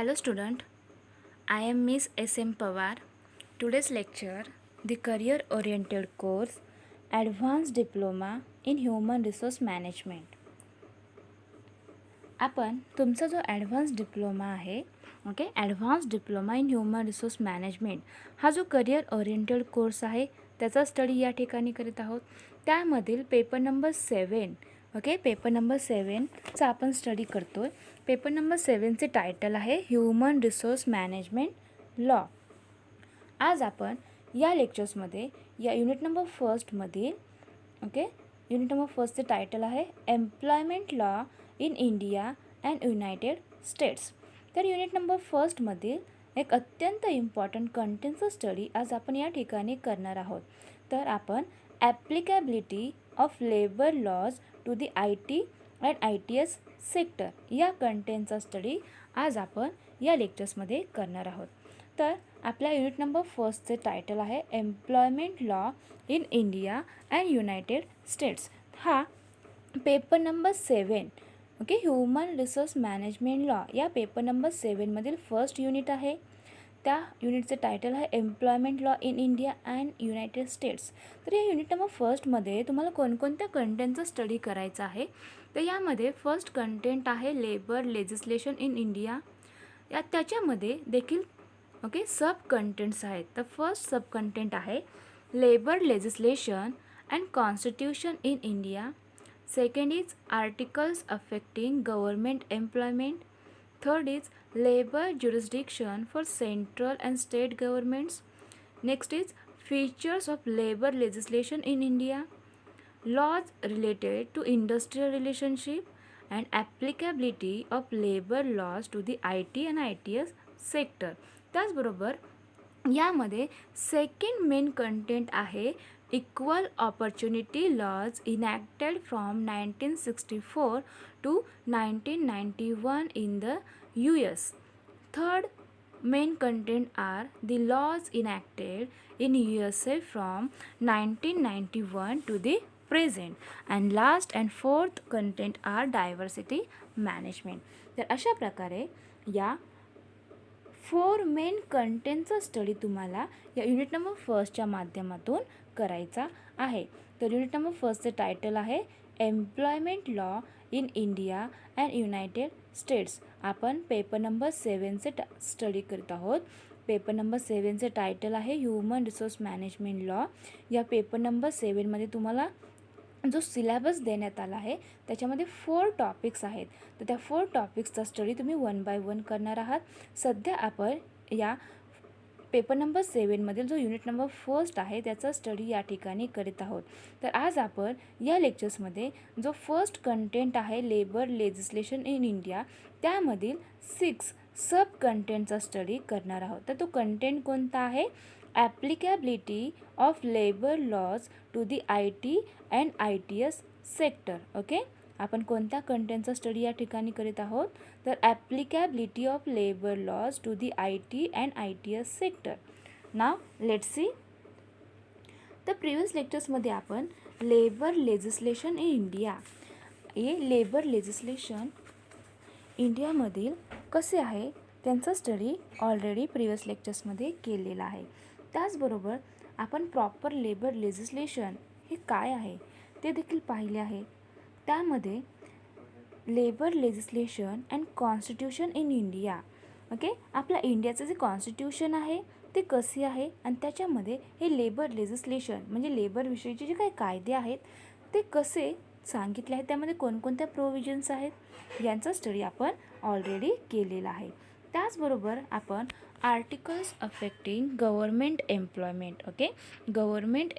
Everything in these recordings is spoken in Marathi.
Hello student, I am Miss S.M. Pawar. Today's lecture, the career oriented course, Advanced Diploma in Human Resource Management. आपण तुमचा जो ॲडव्हान्स डिप्लोमा आहे advance diploma in human resource management हा जो करिअर ओरिएंटेड कोर्स आहे त्याचा स्टडी या ठिकाणी करीत आहोत. त्यामधील पेपर नंबर 7 पेपर नंबर 7चा आपण स्टडी करतो आहे. पेपर नंबर 7चे टायटल आहे ह्युमन रिसोर्स मॅनेजमेंट लॉ. आज आपण या लेक्चर्समध्ये या युनिट नंबर फर्स्टमधील युनिट नंबर फर्स्टचे टायटल आहे employment law in India and United States. तर युनिट नंबर फर्स्टमधील एक अत्यंत इम्पॉर्टंट कंटेंटचं स्टडी आज आपण या ठिकाणी करणार आहोत. तर आपण applicability of labour laws to the IT and ITS sector या कंटेंटचा स्टडी आज आपण या लेक्चर्समध्ये करणार आहोत. तर आपल्या युनिट नंबर फर्स्टचे टायटल आहे employment law in India and United States. हा paper number 7 human resource management law या पेपर नंबर 7मधील फर्स्ट युनिट आहे. त्या युनिटचे टायटल आहे employment law in India and United States. तर या युनिट नंबर फर्स्टमध्ये तुम्हाला कोणकोणत्या कंटेंटचा स्टडी करायचा आहे. तर यामध्ये फर्स्ट कंटेंट आहे लेबर लेजिस्लेशन इन इंडिया. त्याच्यामध्ये देखील सब कंटेंट्स आहेत. तर फर्स्ट सब कंटेंट आहे labour legislation and constitution in India. Second is articles affecting government employment. Third is labor jurisdiction for central and state governments. Next is features of labor legislation in India. Laws related to industrial relationship and applicability of labor laws to the IT and ITS sector. त्याचबरोबर यामध्ये सेकंड मेन कंटेंट आहे equal opportunity laws enacted from 1964 to 1991 in the US. Third main content are the laws enacted in USA from 1991 to the present. And last and fourth content are diversity management. तर अशा प्रकारे या 4 मेन कंटेंटचा स्टडी तुम्हाला या युनिट नंबर फर्स्टच्या माध्यमातून करायचा आहे. तर युनिट नंबर फर्स्टचे टायटल आहे employment law in India and United states. आपण पेपर नंबर 7चे स्टडी करत आहोत. पेपर नंबर 7चे टायटल आहे ह्युमन रिसोर्स मॅनेजमेंट लॉ. या पेपर नंबर 7मध्ये तुम्हाला जो सिलेबस देण्यात आला आहे त्याच्यामध्ये 4 टॉपिक्स आहेत. तर त्या 4 टॉपिक्सचा स्टडी तुम्ही 1 बाय 1 करणार आहात. सध्या आपण या पेपर नंबर 7मधील जो युनिट नंबर फर्स्ट आहे त्याचा स्टडी या ठिकाणी करीत आहोत. तर आज आपण या लेक्चर्समध्ये जो फर्स्ट कंटेंट आहे लेबर लेजिस्लेशन इन इंडिया त्यामधील 6 सब कंटेंटचा स्टडी करणार आहोत. तर तो कंटेंट कोणता आहे applicability of labour laws to the IT and ITS sector. आपण कोणत्या कंटेंटचा स्टडी या ठिकाणी करीत आहोत तर applicability of labour laws to the IT and ITS sector. Now let's see. तर प्रिव्हियस लेक्चर्समध्ये आपण labour legislation in India labour legislation इंडियामधील कसे आहे त्यांचा स्टडी ऑलरेडी प्रिव्हियस लेक्चर्समध्ये केलेला आहे. त्याचबरोबर आपण प्रॉपर लेबर लेजिस्लेशन हे काय आहे ते देखील पाहिले आहे. त्यामध्ये labour legislation and constitution in India आपल्या इंडियाचं जे कॉन्स्टिट्यूशन आहे ते कसे आहे आणि त्याच्यामध्ये हे लेबर लेजिस्लेशन म्हणजे लेबरविषयीचे जे काही कायदे आहेत ते कसे सांगितले आहेत त्यामध्ये कोणकोणत्या प्रोव्हिजन्स आहेत यांचा स्टडी आपण ऑलरेडी केलेला आहे. त्याचबरोबर आपण articles affecting government employment government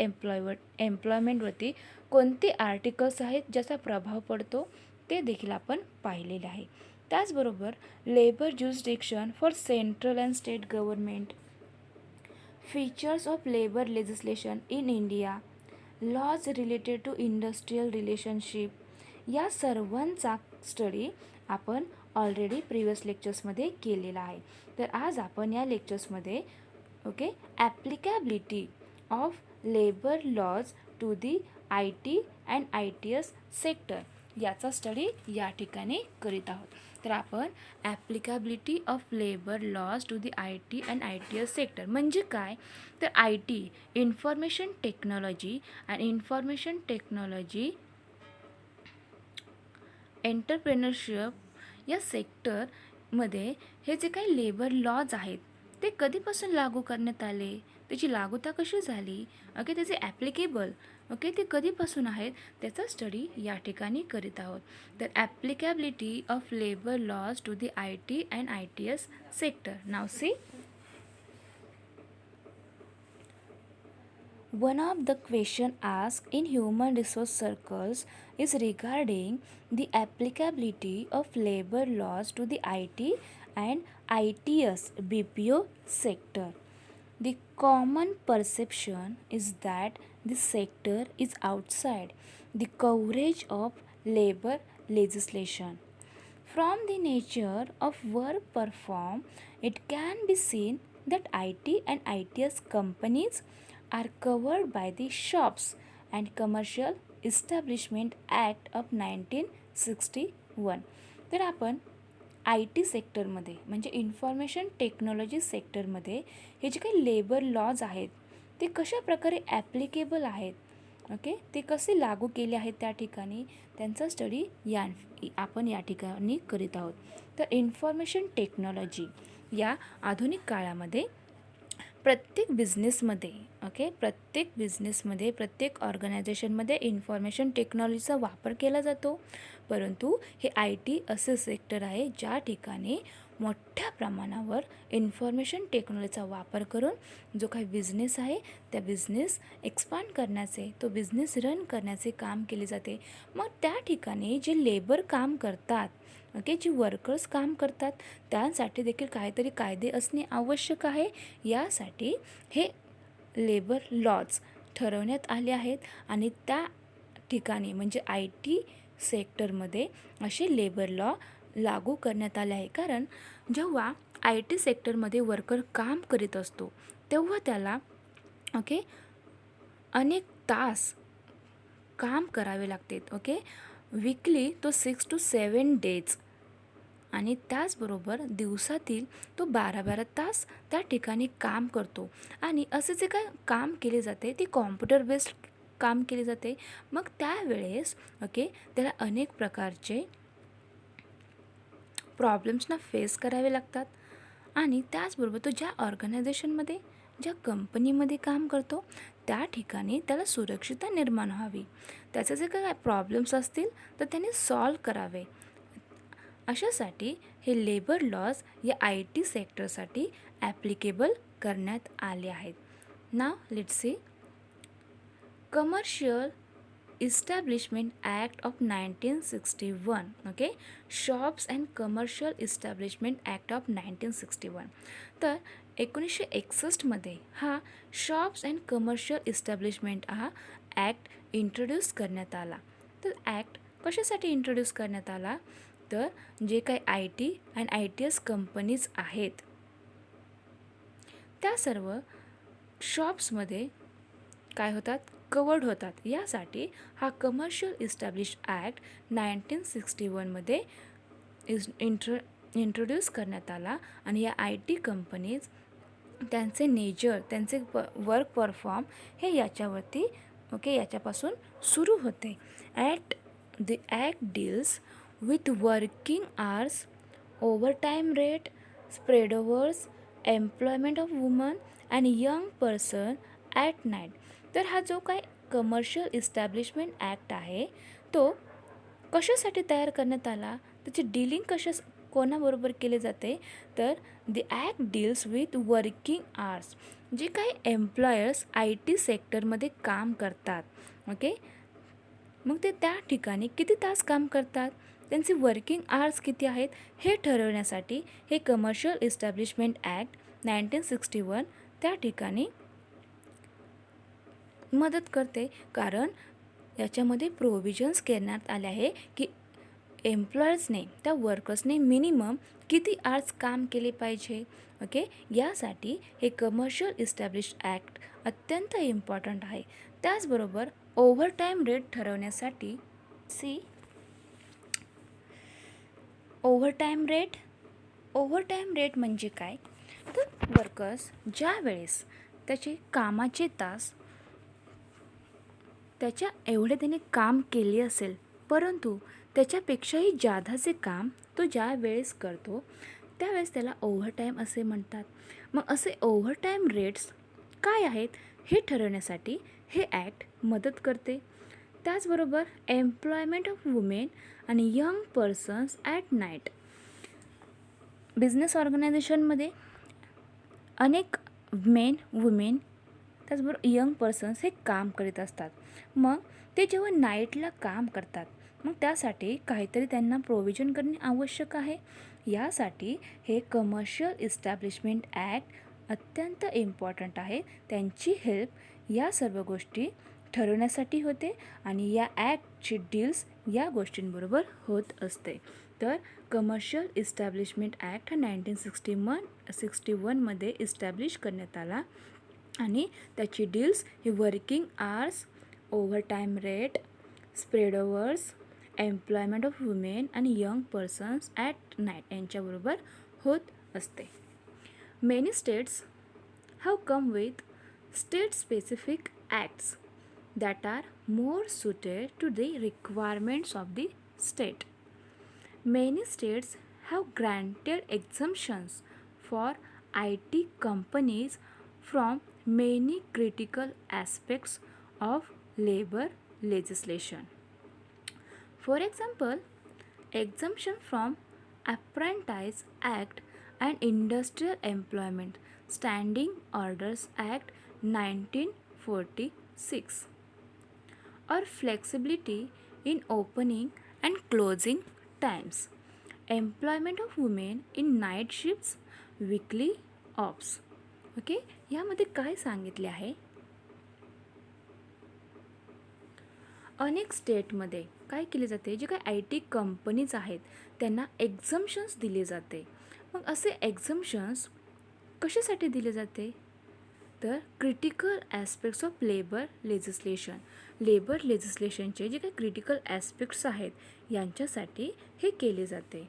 एम्प्लॉयमेंटवरती कोणते आर्टिकल्स आहेत ज्याचा प्रभाव पडतो ते देखील आपण पाहिलेले आहे. त्याचबरोबर labour jurisdiction for central and state government, features of labour legislation in India, laws related to industrial relationship या सर्वांचा स्टडी आपण ऑलरेडी प्रिव्हियस लेक्चर्समध्ये केलेला आहे. तर आज आपण या लेक्चर्समध्ये applicability of labour laws to the IT and ITS sector याचा स्टडी या ठिकाणी करीत आहोत. तर आपण applicability of labour laws to the I T and I T S sector म्हणजे काय, तर I T information technology and information technology entrepreneurship या सेक्टरमध्ये हे जे काही लेबर लॉज आहेत ते कधीपासून लागू करण्यात आले, त्याची लागूता कशी झाली, ओके, त्याचे ॲप्लिकेबल, ओके, ते कधीपासून आहेत त्याचा स्टडी या ठिकाणी करीत आहोत. तर applicability of labour laws to the I T and I T S sector. Now see, one of the question asked in human resource circles is regarding the applicability of labor laws to the IT and ITS BPO sector. The common perception is that this sector is outside the coverage of labor legislation. From the nature of work performed, it can be seen that IT and ITS companies are covered by the Shops and Commercial Establishment Act of 1961. तर आपण आय टी सेक्टरमध्ये म्हणजे इन्फॉर्मेशन टेक्नॉलॉजी सेक्टरमध्ये हे जे काही लेबर लॉज आहेत ते कशा प्रकारे ॲप्लिकेबल आहेत, ओके, ते कसे लागू केले आहेत त्या ठिकाणी त्यांचा स्टडी आपण या ठिकाणी करीत आहोत. तर इन्फॉर्मेशन टेक्नॉलॉजी या आधुनिक काळामध्ये प्रत्येक बिझनेसमध्ये, ओके, प्रत्येक बिझनेसमध्ये प्रत्येक ऑर्गनायझेशनमध्ये इन्फॉर्मेशन टेक्नॉलॉजीचा वापर केला जातो. परंतु हे आय टी असे सेक्टर आहे ज्या ठिकाणी मोठ्या प्रमाणावर इन्फॉर्मेशन टेक्नॉलॉजीचा वापर करून जो काही बिझनेस आहे त्या बिझनेस एक्सपांड करण्याचे, तो बिझनेस रन करण्याचे काम केले जाते. मग त्या ठिकाणी जे लेबर काम करतात, ओके, जी वर्कर्स काम करतात त्यांसाठी देखील काहीतरी कायदे असणे आवश्यक आहे. यासाठी हे लेबर लॉज ठरवण्यात आले आहेत आणि त्या ठिकाणी म्हणजे आय टी सेक्टरमध्ये असे लेबर लॉ लागू करण्यात आले आहे. कारण जेव्हा आय टी सेक्टरमध्ये वर्कर काम करीत असतो तेव्हा त्याला, ओके, अनेक तास काम करावे लागते, ओके, वीकली तो 6 to 7 डेज आणि त्याचबरोबर दिवसातील तो 12-12 तास त्या ठिकाणी काम करतो. आणि असे जे काय काम केले जाते ते कॉम्प्युटर बेस्ड काम केले जाते. मग त्यावेळेस, ओके, त्याला अनेक प्रकारचे प्रॉब्लेम्सना फेस करावे लागतात. आणि त्याचबरोबर तो ज्या ऑर्गनायझेशनमध्ये, ज्या कंपनीमध्ये काम करतो त्या ठिकाणी त्याला सुरक्षितता निर्माण व्हावी, त्याचे जे काय प्रॉब्लेम्स असतील तर त्याने सॉल्व करावे. अशासाठी हे लेबर लॉज या आय टी सेक्टरसाठी ॲप्लिकेबल करण्यात आले आहेत. नाव let's C, commercial establishment act of 1961, okay, shops and commercial establishment act of 1961. तर 1961मध्ये हा शॉप्स अँड कमर्शियल इस्टॅब्लिशमेंट हा ॲक्ट इंट्रोड्यूस करण्यात आला. तर ॲक्ट कशासाठी इंट्रोड्यूस करण्यात आला, तर जे काही I T and I T S companies आहेत त्या सर्व शॉप्समध्ये काय होतात, कवर्ड होतात. यासाठी हा कमर्शियल इस्टॅब्लिश ॲक्ट 1961मध्ये इंट्रोड्यूस करण्यात आला. आणि या आय टी कंपनीज त्यांचे नेचर, त्यांचे वर्क परफॉर्म हे याच्यावरती, ओके, याच्यापासून सुरू होते. The act deals with working hours, overtime rate, spread overs, employment of women and young person at night. तर हा जो काय कमर्शियल इस्टॅब्लिशमेंट ॲक्ट आहे तो कशासाठी तयार करण्यात आला, त्याची डीलिंग कोणाबरोबर केले जाते, तर the act deals with working hours. जे काही एम्प्लॉयर्स आय टी सेक्टरमध्ये काम करतात, ओके, मग ते त्या ठिकाणी किती तास काम करतात, त्यांचे वर्किंग आवर्स किती आहेत हे ठरवण्यासाठी हे कमर्शियल इस्टॅब्लिशमेंट ॲक्ट 1961 त्या ठिकाणी मदत करते. कारण याच्यामध्ये प्रोव्हिजन्स करण्यात आले आहे की एम्प्लॉयर्सने, त्या वर्कर्सने मिनिमम किती आवर्स काम केले पाहिजे, ओके. यासाठी हे कमर्शियल इस्टॅब्लिश ॲक्ट अत्यंत इम्पॉर्टंट आहे. त्याचबरोबर ओव्हरटाईम रेट ठरवण्यासाठी सी, ओव्हरटाईम रेट म्हणजे काय, तर वर्कर्स ज्या वेळेस त्याचे कामाचे तास त्याच्या एवढे त्याने काम केले असेल, परंतु त्याच्यापेक्षाही जादाचे काम तो ज्या वेळेस करतो त्यावेळेस त्याला ओव्हरटाईम असे म्हणतात. मग असे ओव्हरटाईम रेट्स काय आहेत हे ठरवण्यासाठी हे ॲक्ट मदत करते. त्याचबरोबर एम्प्लॉयमेंट ऑफ वुमेन आणि young persons at night. Business ऑर्गनायझेशनमध्ये अनेक मेन वुमेन त्याचबरोबर यंग पर्सन्स हे काम करीत असतात. मग ते जेव्हा नाईटला काम करतात, मग त्यासाठी काहीतरी त्यांना प्रोव्हिजन करणे आवश्यक आहे. यासाठी हे कमर्शियल इस्टॅब्लिशमेंट ॲक्ट अत्यंत इम्पॉर्टंट आहे. त्यांची हेल्प या सर्व गोष्टी ठरवण्यासाठी होते आणि या ॲक्टची डील्स या गोष्टींबरोबर होत असते. तर कमर्शियल इस्टॅब्लिशमेंट ॲक्ट हा 1961मध्ये इस्टॅब्लिश करण्यात आला आणि त्याची deals he working hours, overtime rate, spread overs, employment of women आणि यंग पर्सन्स ॲट नाईट यांच्याबरोबर होत असते. Many states have come with state specific acts that are more suited to the requirements of the state. Many states have granted exemptions for IT companies from many critical aspects of labor legislation. For example, exemption from Apprentice Act and Industrial Employment Standing Orders Act 1946. Or flexibility in opening and closing times, employment of women in night shifts, weekly offs. Okay, यामध्ये काय सांगितले आहे, अनेक स्टेटमध्ये काय केले जाते, जे काही IT कंपनीज आहेत त्यांना एक्झम्पशन्स दिले जाते. मग असे एक्झम्पशन्स कशासाठी दिले जाते, तर क्रिटिकल ॲस्पेक्ट्स ऑफ लेबर लेजिस्लेशनचे जे काही क्रिटिकल ॲस्पेक्ट्स आहेत यांच्यासाठी हे केले जाते.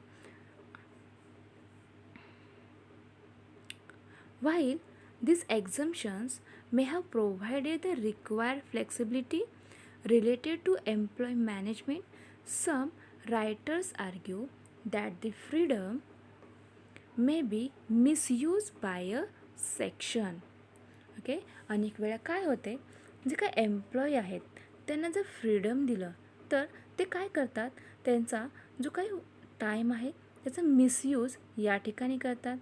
While these exemptions may have provided the required flexibility related to employee management, some writers argue that the freedom may be misused by a section. Okay, अनेक वेळा काय होते, जे काही एम्प्लॉई आहेत त्यांना जर फ्रीडम दिलं तर ते काय करतात, त्यांचा जो काही टाईम आहे त्याचा मिसयूज या ठिकाणी करतात.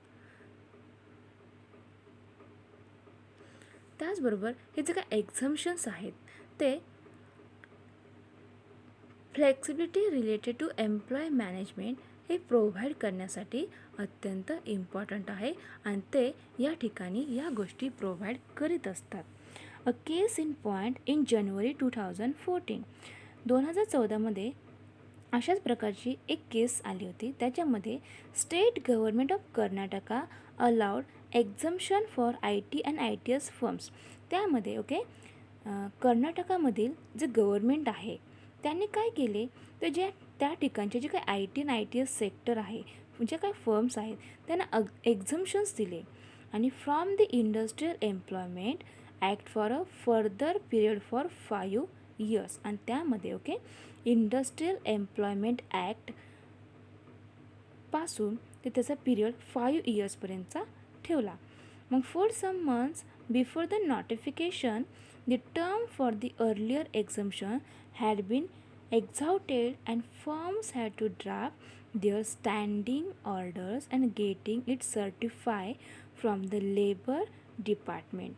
त्याचबरोबर हे जे काही एक्झम्पशन्स आहेत ते flexibility related to employ management हे प्रोव्हाइड करण्यासाठी अत्यंत इम्पॉर्टंट आहे आणि ते या ठिकाणी या गोष्टी प्रोव्हाइड करीत असतात. A case in point in जानेवारी 2014 अशाच प्रकारची एक केस आली होती. त्याच्यामध्ये state government of Karnataka allowed exemption for IT and ITS firms. त्यामध्ये कर्नाटकामधील जे गव्हर्नमेंट आहे त्यांनी काय केले, तर त्या ठिकाणचे जे काही IT आणि ITS सेक्टर आहे, जे काही फर्म्स आहेत त्यांना एक्झम्पशन्स दिले आणि from the industrial employment act for a further period for 5 years. आणि त्यामध्ये इंडस्ट्रियल एम्प्लॉयमेंट ॲक्ट पासून ते त्याचा पिरियड 5 yearsपर्यंतचा ठेवला. मग for some months before the notification the term for the earlier exemption had been exhausted and firms had to draft their standing orders and getting it certified from the labor department.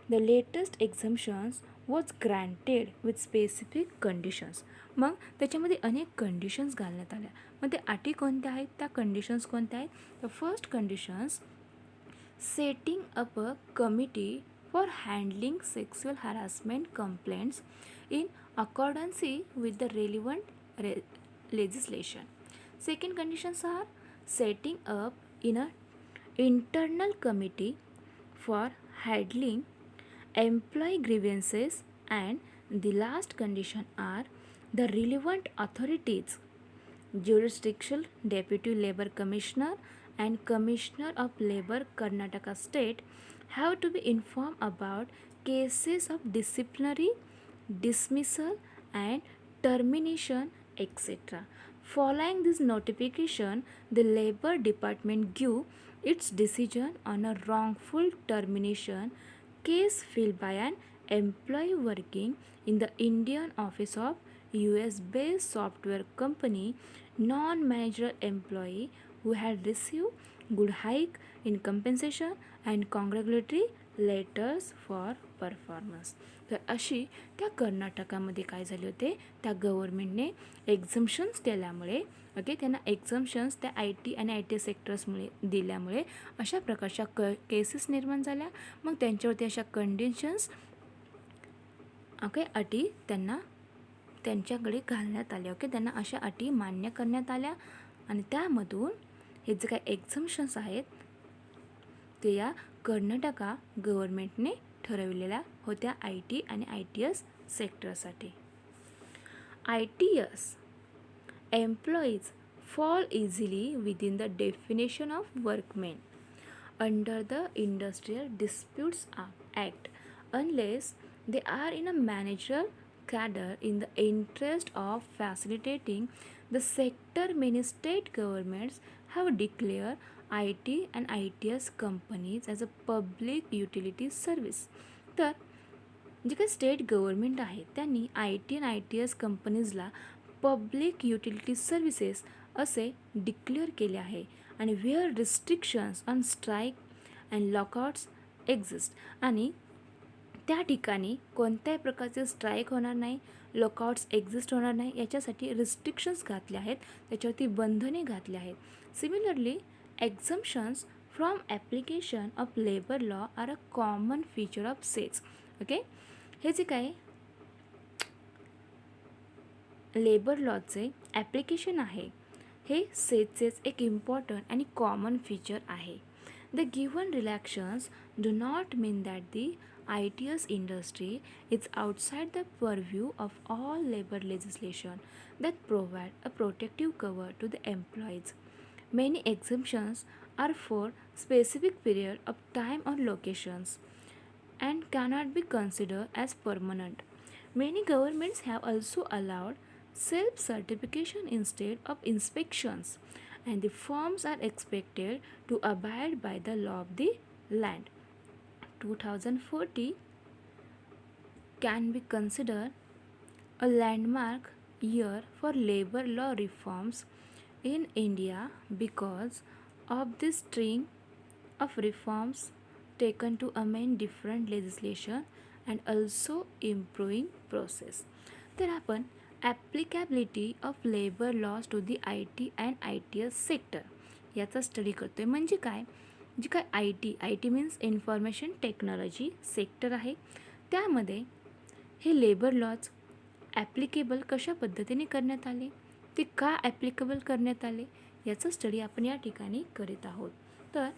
The latest exemptions was granted with specific conditions. मग त्याच्यामध्ये अनेक कंडिशन्स घालण्यात आल्या. मग ते अटी कोणत्या आहेत, त्या कंडिशन्स कोणत्या आहेत, तर first conditions, setting up a committee for handling sexual harassment complaints in accordance with the relevant legislation. Second conditions are setting up in a internal committee for handling employee grievances, and the last condition are the relevant authorities jurisdictional deputy labor commissioner and commissioner of labor Karnataka state have to be informed about cases of disciplinary dismissal and termination, etc. Following this notification, the labor department give its decision on a wrongful termination case filed by an employee working in the Indian office of US based software company, non-managerial employee who had received good hike in compensation and congratulatory letters for performance. तर अशी त्या कर्नाटकामध्ये काय झाले होते, त्या गव्हर्मेंटने एक्झम्पशन्स केल्यामुळे त्यांना एक्झम्पशन्स त्या IT आणि IT सेक्टर्समुळे दिल्यामुळे अशा प्रकारच्या केसेस निर्माण झाल्या. मग त्यांच्यावरती अशा कंडिशन्स अटी त्यांच्याकडे घालण्यात आल्या. त्यांना अशा अटी मान्य करण्यात आल्या आणि त्यामधून हे जे काही एक्झम्पशन्स आहेत ते या कर्नाटका गव्हर्मेंटने ठरवलेल्या होत्या IT आणि ITS सेक्टरसाठी. ITS employees fall easily within the definition of workmen under the Industrial Disputes Act unless they are in a managerial cadre in the interest of facilitating the sector. Many state governments have declared IT and ITS companies as a public utility service. तर जे काही स्टेट गव्हर्मेंट आहे त्यांनी IT आणि ITS कंपनीजला पब्लिक युटिलिटी सर्व्हिसेस असे डिक्लेअर केले आहे आणि where restrictions on strike and lockouts exist. आणि त्या ठिकाणी कोणत्याही प्रकारचे स्ट्राईक होणार नाही, लॉकआउट्स एक्झिस्ट होणार नाही याच्यासाठी रिस्ट्रिक्शन्स घातले आहेत, त्याच्यावरती बंधने घातली आहेत. Similarly exemptions from application of labor law are a common feature of SEZ. हे जे काय लेबर लॉचे ॲप्लिकेशन आहे हे सेजचेच एक इम्पॉर्टंट आणि कॉमन फीचर आहे. The given relaxations do not mean that the ITS industry is outside the purview of all labor legislation that provide a protective cover to the employees. Many exemptions are for specific period of time or locations and cannot be considered as permanent. Many governments have also allowed self-certification instead of inspections, and the firms are expected to abide by the law of the land. 2040 can be considered a landmark year for labor law reforms in India because of this string of reforms taken to amend different legislation and also improving process. तर आपण applicability of labour laws to the IT and ITS sector याचा स्टडी करतो आहे. म्हणजे काय, जी काय IT means information technology sector आहे त्यामध्ये हे लेबर लॉज ॲप्लिकेबल कशा पद्धतीने करण्यात आले, ते का ॲप्लिकेबल करण्यात आले याचा स्टडी आपण या ठिकाणी करीत आहोत. तर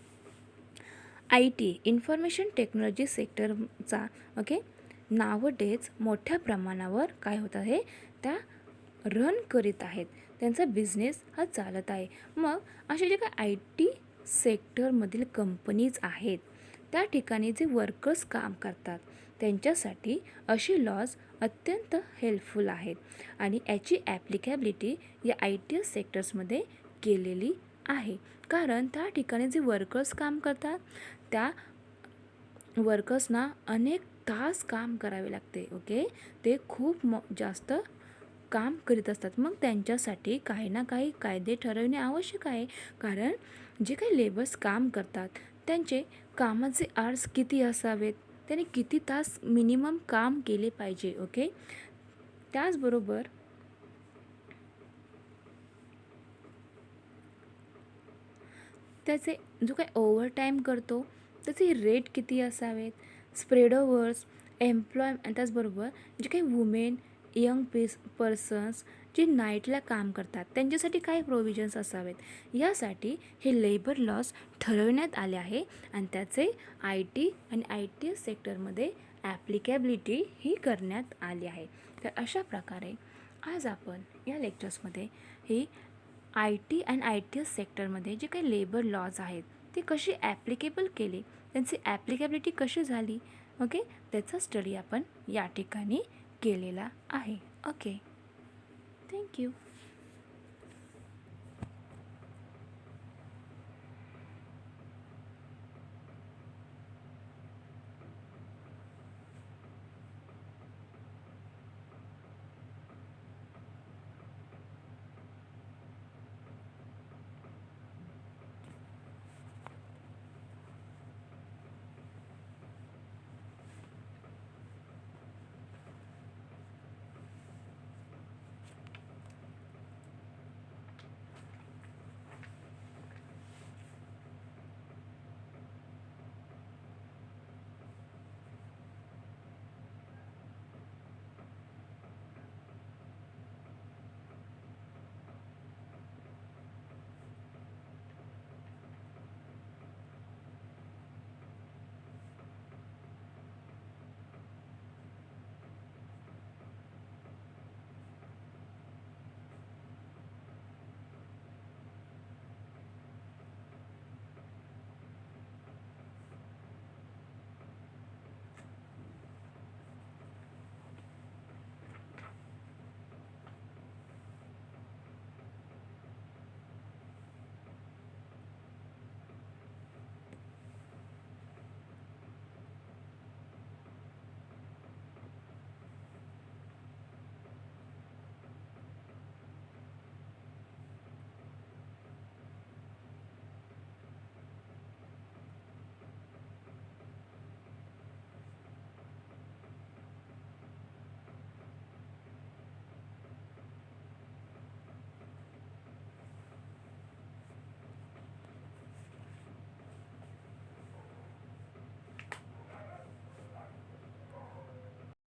IT इन्फॉर्मेशन टेक्नॉलॉजी सेक्टरचा नावडेज मोठ्या प्रमाणावर काय होत आहे, त्या रन करीत आहेत, त्यांचा बिझनेस हा चालत आहे. मग असे जे काय IT सेक्टरमधील कंपनीज आहेत त्या ठिकाणी जे वर्कर्स काम करतात त्यांच्यासाठी असे लॉज अत्यंत हेल्पफुल आहेत आणि याची ॲप्लिकॅबिलिटी या ITS सेक्टर्समध्ये केलेली आहे. कारण त्या ठिकाणी जे वर्कर्स काम करतात त्या वर्कर्सना अनेक तास काम करावे लागते. ते खूप जास्त काम करीत असतात. मग त्यांच्यासाठी काही ना काही कायदे ठरवणे आवश्यक आहे. कारण जे काही लेबर्स काम करतात त्यांचे कामाचे आवर्स किती असावेत, त्यांनी किती तास मिनिमम काम केले पाहिजे. त्याचबरोबर त्याचे जो काही ओव्हरटाईम करतो त्याचे रेट किती असावेत, स्प्रेड ओव्हर्स एम्प्लॉय, त्याचबरोबर जे काही वुमेन यंग पर्सन्स जे नाईटला काम करतात त्यांच्यासाठी काय प्रोव्हिजन्स असावेत यासाठी हे लेबर लॉज ठरवण्यात आले आहे आणि त्याचे IT आणि ITS सेक्टरमध्ये ॲप्लिकॅबिलिटी ही करण्यात आली आहे. तर अशा प्रकारे आज आपण या लेक्चर्समध्ये ही I T and I T S सेक्टरमध्ये जे काही लेबर लॉज आहेत ते कशी ॲप्लिकेबल केले, त्यांची ॲप्लिकेबिलिटी कशी झाली, ओके, त्याचा स्टडी आपण या ठिकाणी केलेला आहे. Okay, thank you.